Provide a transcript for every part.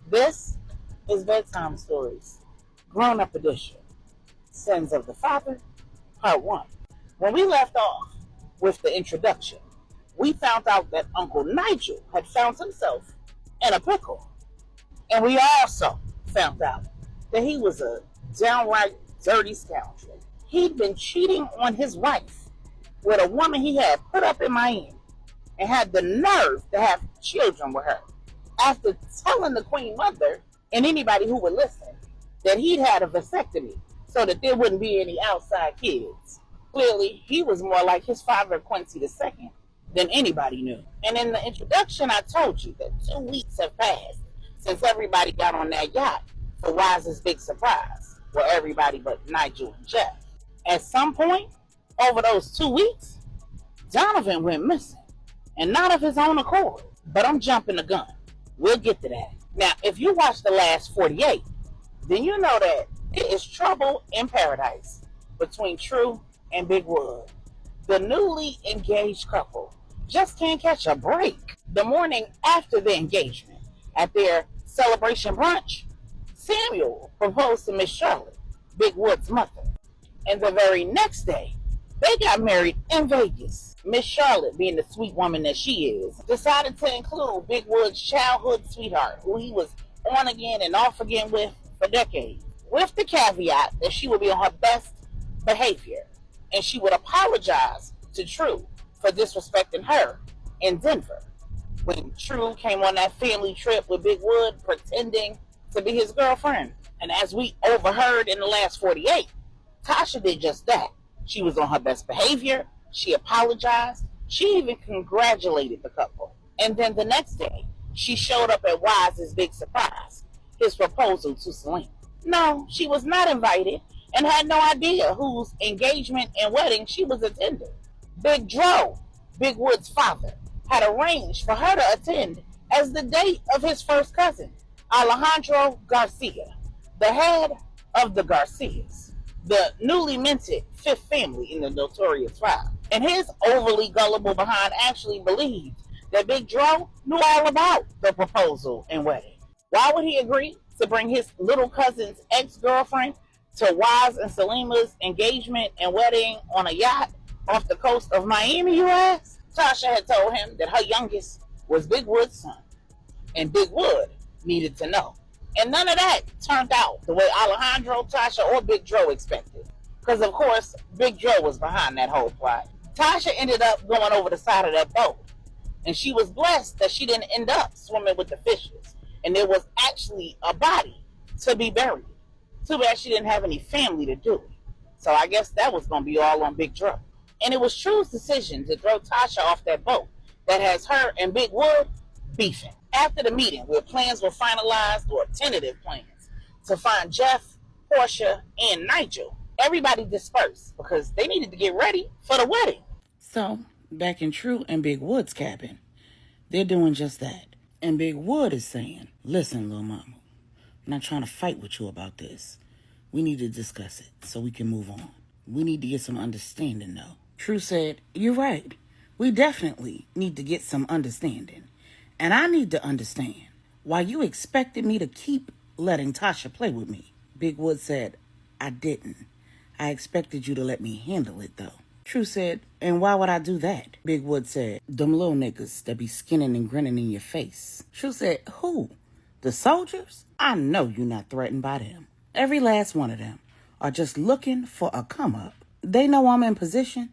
This is Bedtime Stories, Grownup Edition, Sins of the Father, Part 1. When we left off with the introduction, we found out that Uncle Nigel had found himself in a pickle. And we also found out that he was a downright dirty scoundrel. He'd been cheating on his wife with a woman he had put up in Miami and had the nerve to have children with her after telling the Queen Mother and anybody who would listen that he'd had a vasectomy so that there wouldn't be any outside kids. Clearly, he was more like his father, Quincy II, than anybody knew. And in the introduction, I told you that 2 weeks have passed since everybody got on that yacht for Wise's big surprise, well, everybody but Nigel and Jeff. At some point, over those 2 weeks, Donovan went missing, and not of his own accord. But I'm jumping the gun. We'll get to that. Now, if you watch the last 48, then you know that it is trouble in paradise between True and Big Wood. The newly engaged couple just can't catch a break. The morning after the engagement, at their celebration brunch, Samuel proposed to Miss Charlotte, Big Wood's mother. And the very next day, they got married in Vegas. Miss Charlotte, being the sweet woman that she is, decided to include Big Wood's childhood sweetheart, who he was on again and off again with for decades, with the caveat that she would be on her best behavior and she would apologize to True for disrespecting her in Denver when True came on that family trip with Big Wood pretending to be his girlfriend. And as we overheard in the last 48, Tasha did just that. She was on her best behavior. She apologized. She even congratulated the couple. And then the next day, she showed up at Wise's big surprise, his proposal to Selena. No, she was not invited and had no idea whose engagement and wedding she was attending. Big Dro, Big Wood's father, had arranged for her to attend as the date of his first cousin, Alejandro Garcia, the head of the Garcias, the newly minted fifth family in the Notorious Five. And his overly gullible behind actually believed that Big Dro knew all about the proposal and wedding. Why would he agree to bring his little cousin's ex-girlfriend to Wise and Selena's engagement and wedding on a yacht off the coast of Miami, you ask? Tasha had told him that her youngest was Big Wood's son, and Big Wood needed to know. And none of that turned out the way Alejandro, Tasha, or Big Dro expected. Because, of course, Big Dro was behind that whole plot. Tasha ended up going over the side of that boat. And she was blessed that she didn't end up swimming with the fishes. And there was actually a body to be buried. Too bad she didn't have any family to do it. So I guess that was going to be all on Big Dro. And it was True's decision to throw Tasha off that boat that has her and Big Wood beefing. After the meeting, where plans were finalized, or tentative plans, to find Jeff, Portia, and Nigel, everybody dispersed because they needed to get ready for the wedding. So, back in True and Big Wood's cabin, they're doing just that. And Big Wood is saying, listen, little mama, I'm not trying to fight with you about this. We need to discuss it so we can move on. We need to get some understanding, though. True said, you're right. We definitely need to get some understanding. And I need to understand why you expected me to keep letting Tasha play with me. Big Wood said, I didn't. I expected you to let me handle it, though. True said, and why would I do that? Big Wood said, them little niggas that be skinning and grinning in your face. True said, who? The soldiers? I know you're not threatened by them. Every last one of them are just looking for a come-up. They know I'm in position,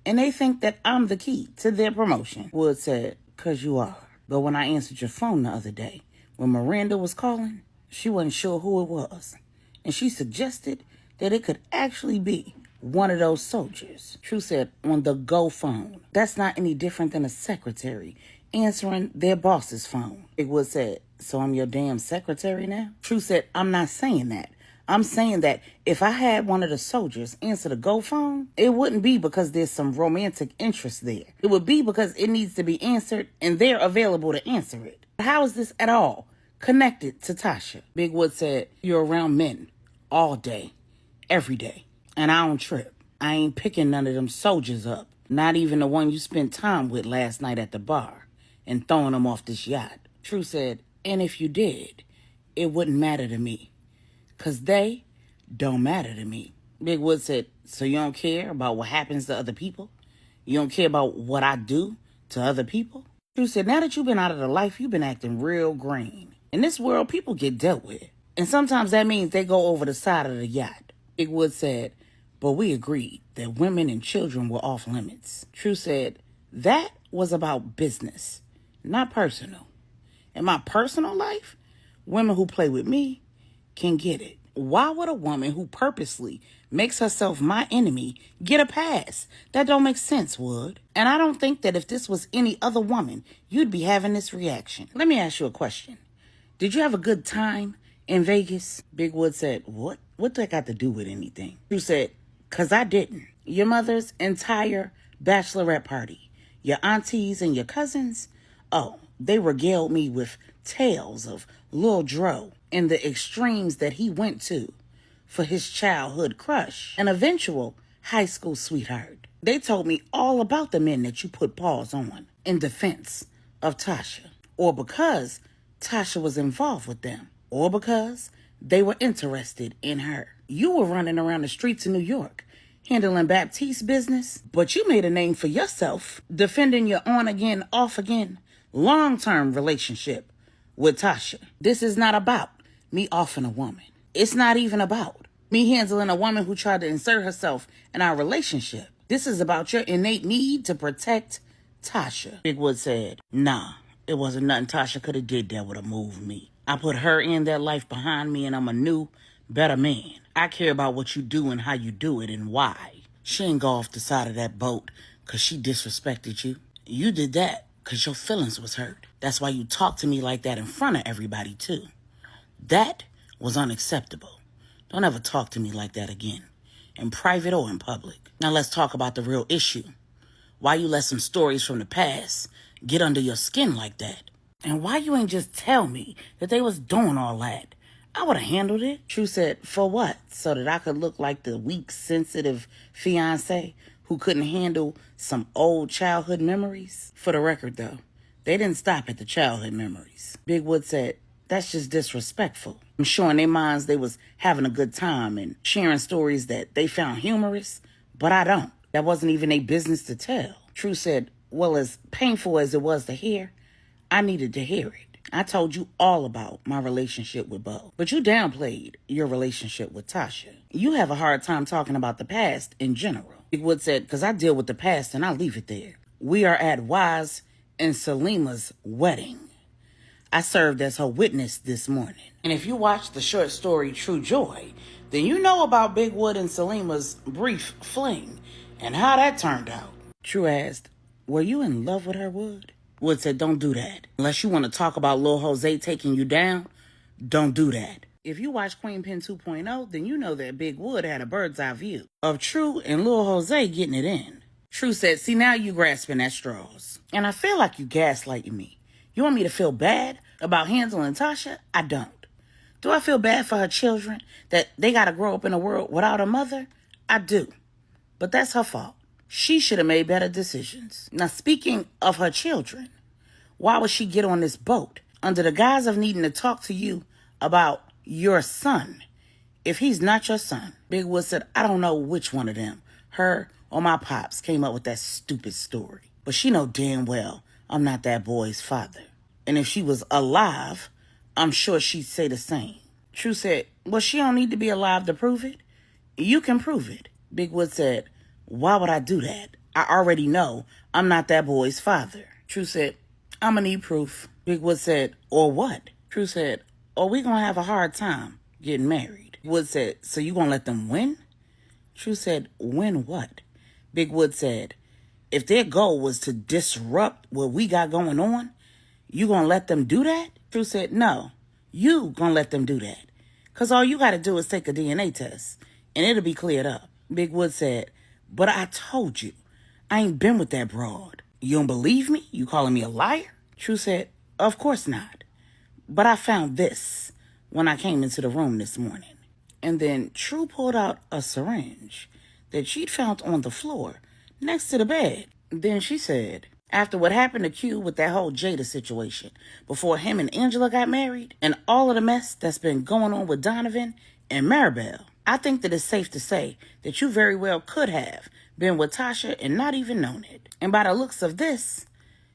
and they think that I'm the key to their promotion. Wood said, 'cause you are. But when I answered your phone the other day, when Miranda was calling, she wasn't sure who it was. And she suggested that it could actually be one of those soldiers. True said, on the go phone. That's not any different than a secretary answering their boss's phone. Big Wood said, so I'm your damn secretary now? True said, I'm not saying that. I'm saying that if I had one of the soldiers answer the go phone, it wouldn't be because there's some romantic interest there. It would be because it needs to be answered and they're available to answer it. How is this at all connected to Tasha? Big Wood said, you're around men all day, every day, and I don't trip. I ain't picking none of them soldiers up, not even the one you spent time with last night at the bar, and throwing them off this yacht. True said, and if you did, it wouldn't matter to me. Because they don't matter to me. Big Wood said, so you don't care about what happens to other people? You don't care about what I do to other people? True said, now that you've been out of the life, you've been acting real green. In this world, people get dealt with. And sometimes that means they go over the side of the yacht. Big Wood said, but we agreed that women and children were off limits. True said, that was about business, not personal. In my personal life, women who play with me can get it. Why would a woman who purposely makes herself my enemy get a pass? That don't make sense, Wood. And I don't think that if this was any other woman, you'd be having this reaction. Let me ask you a question. Did you have a good time in Vegas? Big Wood said, what? What that got to do with anything? You said, 'cause I didn't. Your mother's entire bachelorette party, your aunties and your cousins, oh, they regaled me with tales of Lil Dro and the extremes that he went to for his childhood crush, an eventual high school sweetheart. They told me all about the men that you put paws on in defense of Tasha, or because Tasha was involved with them, or because they were interested in her. You were running around the streets of New York, handling Baptiste business, but you made a name for yourself, defending your on-again, off-again, long-term relationship with Tasha. This is not about me offing a woman. It's not even about me handling a woman who tried to insert herself in our relationship. This is about your innate need to protect Tasha. Big Wood said, nah, it wasn't nothing Tasha could have did that would have moved me. I put her in that life behind me and I'm a new, better man. I care about what you do and how you do it and why. She ain't go off the side of that boat because she disrespected you. You did that because your feelings was hurt. That's why you talked to me like that in front of everybody too. That was unacceptable. Don't ever talk to me like that again, in private or in public. Now let's talk about the real issue. Why you let some stories from the past get under your skin like that? And why you ain't just tell me that they was doing all that? I would have handled it. True said, for what? So that I could look like the weak, sensitive fiance who couldn't handle some old childhood memories? For the record, though, they didn't stop at the childhood memories. Big Wood said, that's just disrespectful. I'm sure in their minds they was having a good time and sharing stories that they found humorous, but I don't. That wasn't even their business to tell. True said, well, as painful as it was to hear, I needed to hear it. I told you all about my relationship with Bo, but you downplayed your relationship with Tasha. You have a hard time talking about the past in general. Big Wood said, because I deal with the past and I leave it there. We are at Wise and Selima's wedding. I served as her witness this morning. And if you watch the short story True Joy, then you know about Big Wood and Selima's brief fling and how that turned out. True asked, were you in love with her, Wood? Wood said, don't do that. Unless you want to talk about Lil Jose taking you down, don't do that. If you watch Queen Pen 2.0, then you know that Big Wood had a bird's eye view of True and Lil Jose getting it in. True said, see, now you grasping at straws. And I feel like you gaslighting me. You want me to feel bad about handling Tasha? I don't. Do I feel bad for her children that they got to grow up in a world without a mother? I do. But that's her fault. She should have made better decisions. Now, speaking of her children, why would she get on this boat under the guise of needing to talk to you about your son if he's not your son? Big Wood said, I don't know which one of them, her or my pops, came up with that stupid story. But she know damn well I'm not that boy's father. And if she was alive, I'm sure she'd say the same. True said, well, she don't need to be alive to prove it. You can prove it. Big Wood said, why would I do that? I already know I'm not that boy's father. True said, I'm gonna need proof. Big Wood said, or what? True said, or we gonna have a hard time getting married. Wood said, so you gonna let them win? True said, win what? Big Wood said, if their goal was to disrupt what we got going on, you gonna let them do that? True said, no, you gonna let them do that. Because all you gotta do is take a DNA test, and it'll be cleared up. Big Wood said, but I told you, I ain't been with that broad. You don't believe me? You calling me a liar? True said, of course not. But I found this when I came into the room this morning. And then True pulled out a syringe that she'd found on the floor next to the bed. Then she said, After what happened to Q with that whole Jada situation, before him and Angela got married, and all of the mess that's been going on with Donovan and Maribel, I think that it's safe to say that you very well could have been with Tasha and not even known it. And by the looks of this,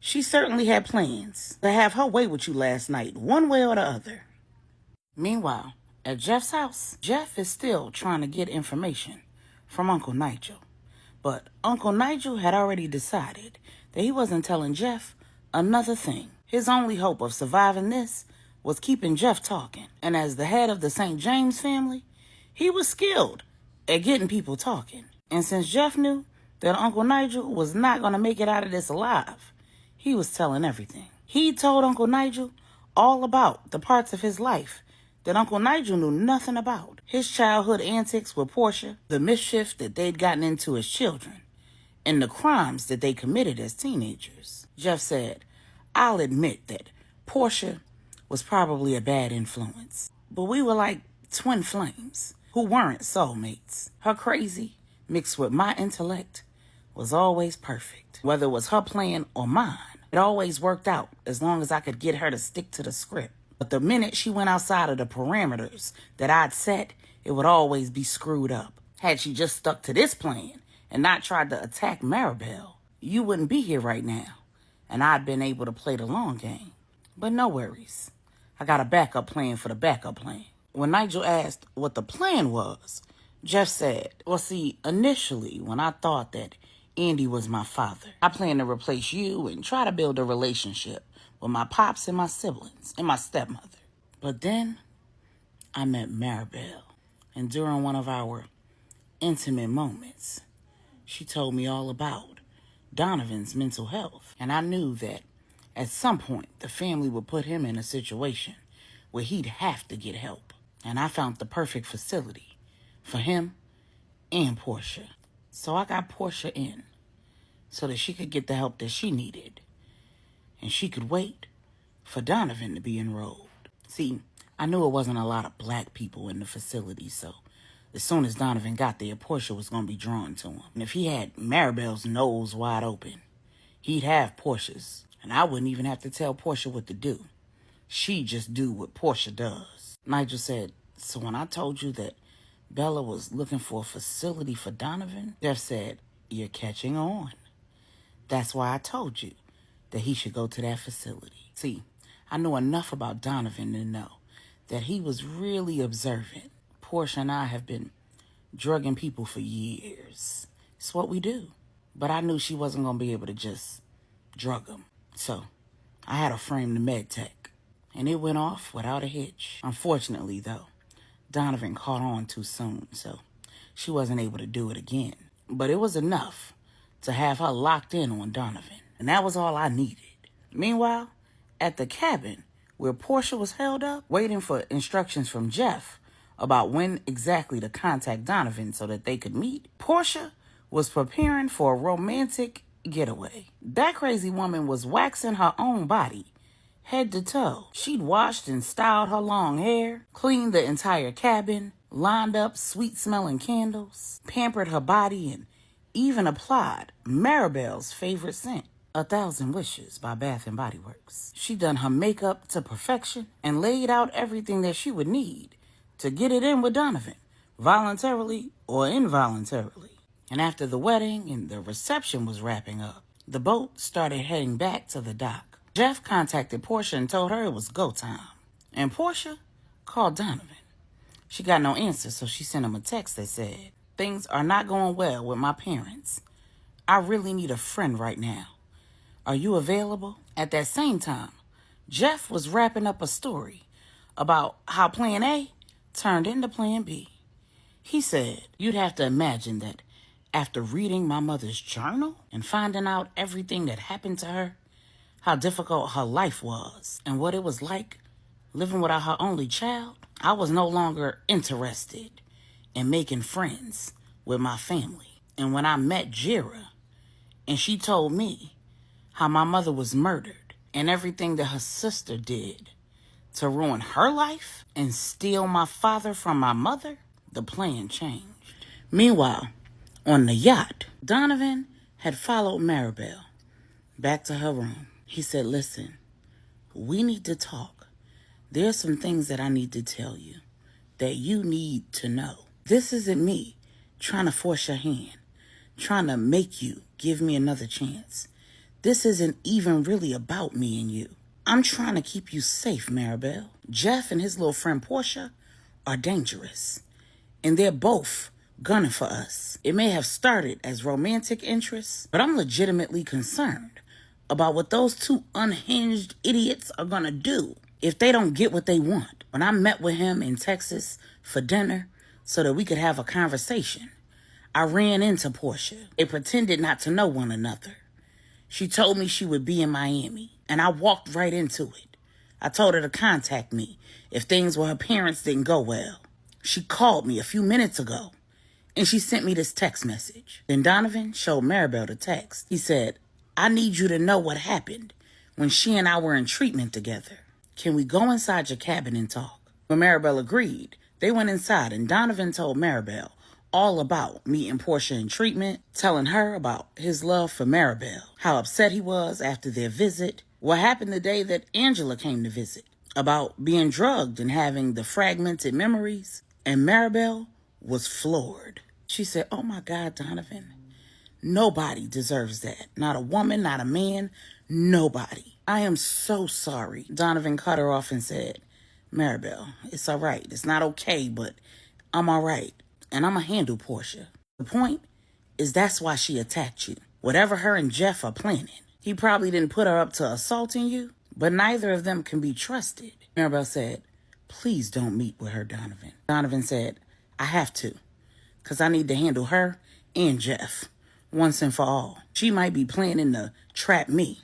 she certainly had plans to have her way with you last night, one way or the other. Meanwhile, at Jeff's house, Jeff is still trying to get information from Uncle Nigel. But Uncle Nigel had already decided that he wasn't telling Jeff another thing. His only hope of surviving this was keeping Jeff talking. And as the head of the St. James family, he was skilled at getting people talking. And since Jeff knew that Uncle Nigel was not going to make it out of this alive, he was telling everything. He told Uncle Nigel all about the parts of his life that Uncle Nigel knew nothing about. His childhood antics with Portia, the mischief that they'd gotten into as children, and the crimes that they committed as teenagers. Jeff said, "I'll admit that Portia was probably a bad influence, but we were like twin flames who weren't soulmates. Her crazy, mixed with my intellect, was always perfect. Whether it was her plan or mine, it always worked out as long as I could get her to stick to the script. But the minute she went outside of the parameters that I'd set, it would always be screwed up. Had she just stuck to this plan and not tried to attack Maribel, you wouldn't be here right now, and I'd been able to play the long game. But no worries. I got a backup plan for the backup plan." When Nigel asked what the plan was, Jeff said, "Well, see, initially, when I thought that Andy was my father, I planned to replace you and try to build a relationship with my pops and my siblings and my stepmother. But then I met Maribel, and during one of our intimate moments, she told me all about Donovan's mental health. And I knew that at some point the family would put him in a situation where he'd have to get help. And I found the perfect facility for him and Portia. So I got Portia in so that she could get the help that she needed. And she could wait for Donovan to be enrolled. See, I knew it wasn't a lot of black people in the facility, so as soon as Donovan got there, Portia was going to be drawn to him. And if he had Maribel's nose wide open, he'd have Portia's. And I wouldn't even have to tell Portia what to do. She'd just do what Portia does." Nigel said, "So when I told you that Bella was looking for a facility for Donovan," Jeff said, "You're catching on. That's why I told you that he should go to that facility. See, I know enough about Donovan to know that he was really observant. Portia and I have been drugging people for years. It's what we do. But I knew she wasn't going to be able to just drug them. So I had to frame the med tech, and it went off without a hitch. Unfortunately, though, Donovan caught on too soon, so she wasn't able to do it again. But it was enough to have her locked in on Donovan, and that was all I needed." Meanwhile, at the cabin where Portia was held up, waiting for instructions from Jeff about when exactly to contact Donovan so that they could meet, Portia was preparing for a romantic getaway. That crazy woman was waxing her own body, head to toe. She'd washed and styled her long hair, cleaned the entire cabin, lined up sweet-smelling candles, pampered her body, and even applied Maribel's favorite scent, 1,000 Wishes by Bath & Body Works. She'd done her makeup to perfection and laid out everything that she would need to get it in with Donovan, voluntarily or involuntarily. And after the wedding and the reception was wrapping up, the boat started heading back to the dock. Jeff contacted Portia and told her it was go time. And Portia called Donovan. She got no answer, so she sent him a text that said, "Things are not going well with my parents. I really need a friend right now. Are you available?" At that same time, Jeff was wrapping up a story about how Plan A turned into Plan B. He said, "You'd have to imagine that after reading my mother's journal and finding out everything that happened to her, how difficult her life was, and what it was like living without her only child, I was no longer interested in making friends with my family. And when I met Jira, and she told me how my mother was murdered and everything that her sister did to ruin her life and steal my father from my mother, the plan changed." Meanwhile, on the yacht, Donovan had followed Maribel back to her room. He said, listen, we need to talk. There's some things that I need to tell you that you need to know. This isn't me trying to force your hand, trying to make you give me another chance. This isn't even really about me and you. I'm trying to keep you safe, Maribel. Jeff and his little friend Portia are dangerous, and they're both gunning for us. It may have started as romantic interests, but I'm legitimately concerned about what those two unhinged idiots are gonna do if they don't get what they want. When I met with him in Texas for dinner so that we could have a conversation, I ran into Portia. They pretended not to know one another. She told me she would be in Miami, and I walked right into it. I told her to contact me if things with her parents didn't go well. She called me a few minutes ago, and she sent me this text message. Then Donovan showed Maribel the text. He said, I need you to know what happened when she and I were in treatment together. Can we go inside your cabin and talk? When Maribel agreed, they went inside, and Donovan told Maribel all about meeting Portia in treatment, telling her about his love for Maribel, how upset he was after their visit, what happened the day that Angela came to visit, about being drugged and having the fragmented memories. And Maribel was floored. She said, oh my God, Donovan, nobody deserves that. Not a woman, not a man, nobody. I am so sorry. Donovan cut her off and said, Maribel, it's all right. It's not okay, but I'm all right. And I'm going to handle Portia. The point is that's why she attacked you. Whatever her and Jeff are planning. He probably didn't put her up to assaulting you, but neither of them can be trusted. Maribel said, please don't meet with her, Donovan. Donovan said, I have to, because I need to handle her and Jeff once and for all. She might be planning to trap me,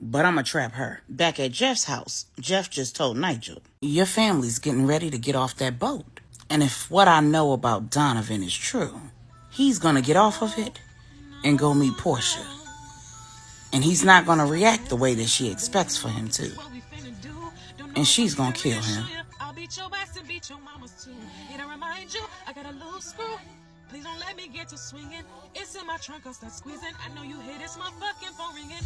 but I'm going to trap her. Back at Jeff's house, Jeff just told Nigel, your family's getting ready to get off that boat. And if what I know about Donovan is true, he's going to get off of it and go meet Portia. And he's not going to react the way that she expects for him to. And she's going to kill him. Please don't let me get to swinging. It's in my trunk, I'll start squeezing. I know you hear this, my fucking phone ringing.